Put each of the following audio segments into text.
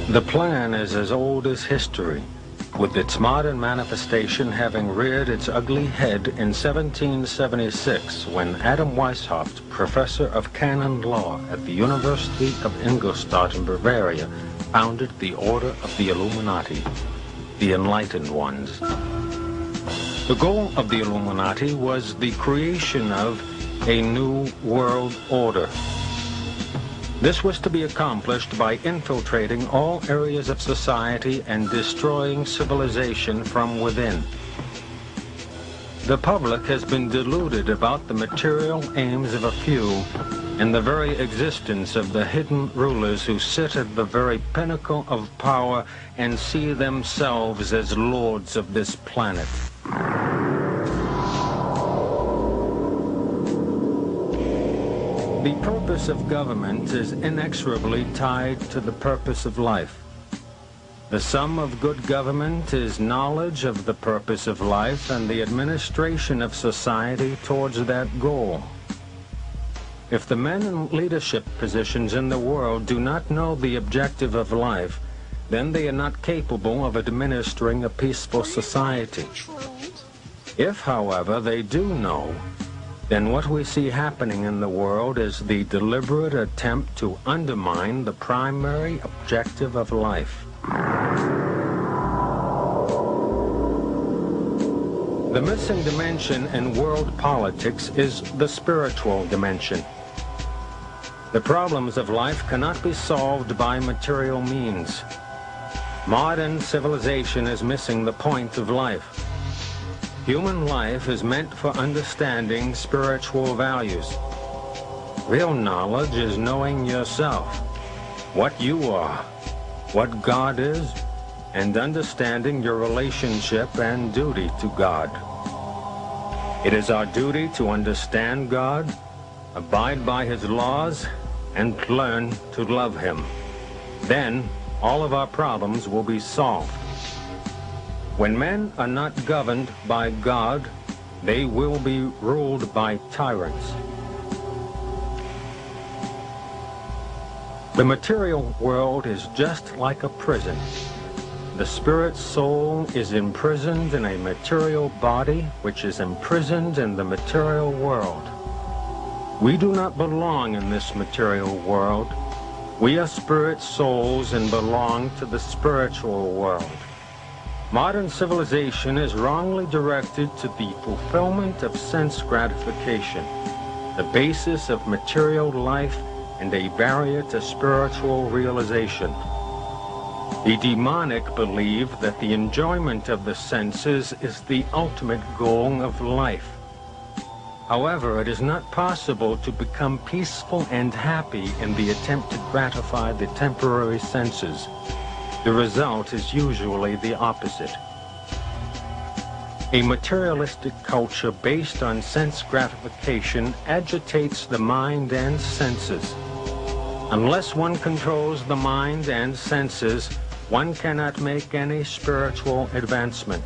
The plan is as old as history, with its modern manifestation having reared its ugly head in 1776 when Adam Weishaupt, professor of canon law at the University of Ingolstadt in Bavaria, founded the Order of the Illuminati, the Enlightened Ones. The goal of the Illuminati was the creation of a new world order. This was to be accomplished by infiltrating all areas of society and destroying civilization from within. The public has been deluded about the material aims of a few and the very existence of the hidden rulers who sit at the very pinnacle of power and see themselves as lords of this planet. The purpose of government is inexorably tied to the purpose of life. The sum of good government is knowledge of the purpose of life and the administration of society towards that goal. If the men in leadership positions in the world do not know the objective of life, then they are not capable of administering a peaceful society. If, however, they do know, then what we see happening in the world is the deliberate attempt to undermine the primary objective of life. The missing dimension in world politics is the spiritual dimension. The problems of life cannot be solved by material means. Modern civilization is missing the point of life. Human life is meant for understanding spiritual values. Real knowledge is knowing yourself, what you are, what God is, and understanding your relationship and duty to God. It is our duty to understand God, abide by His laws, and learn to love Him. Then all of our problems will be solved. When men are not governed by God, they will be ruled by tyrants. The material world is just like a prison. The spirit soul is imprisoned in a material body, which is imprisoned in the material world. We do not belong in this material world. We are spirit souls and belong to the spiritual world. Modern civilization is wrongly directed to the fulfillment of sense gratification, the basis of material life and a barrier to spiritual realization. The demonic believe that the enjoyment of the senses is the ultimate goal of life. However, it is not possible to become peaceful and happy in the attempt to gratify the temporary senses. The result is usually the opposite. A materialistic culture based on sense gratification agitates the mind and senses. Unless one controls the mind and senses, one cannot make any spiritual advancement.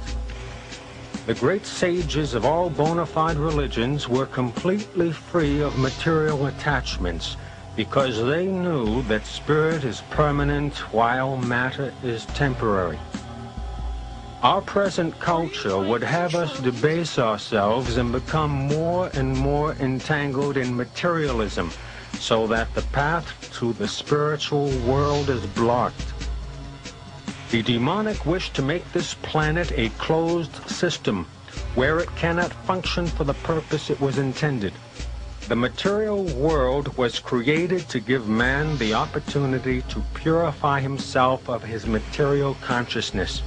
The great sages of all bona fide religions were completely free of material attachments, because they knew that spirit is permanent while matter is temporary. Our present culture would have us debase ourselves and become more and more entangled in materialism, so that the path to the spiritual world is blocked. The demonic wish to make this planet a closed system, where it cannot function for the purpose it was intended. The material world was created to give man the opportunity to purify himself of his material consciousness,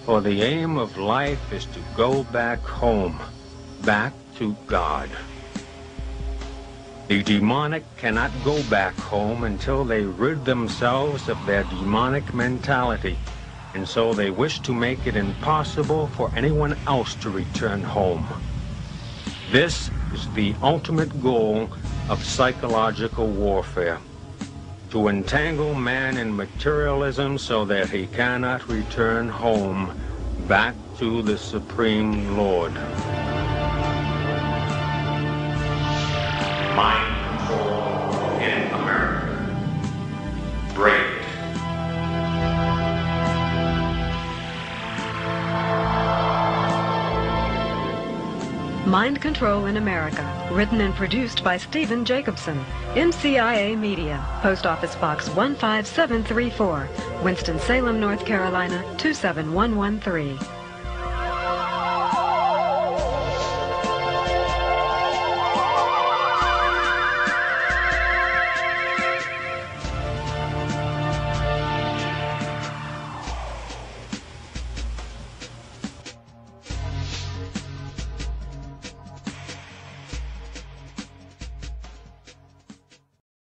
for the aim of life is to go back home, back to God. The demonic cannot go back home until they rid themselves of their demonic mentality, and so they wish to make it impossible for anyone else to return home. This is the ultimate goal of psychological warfare, to entangle man in materialism so that he cannot return home, back to the Supreme Lord. Mind control in America. Break it. Mind Control in America, written and produced by Stephen Jacobson. MCIA Media, Post Office Box 15734, Winston-Salem, North Carolina 27113.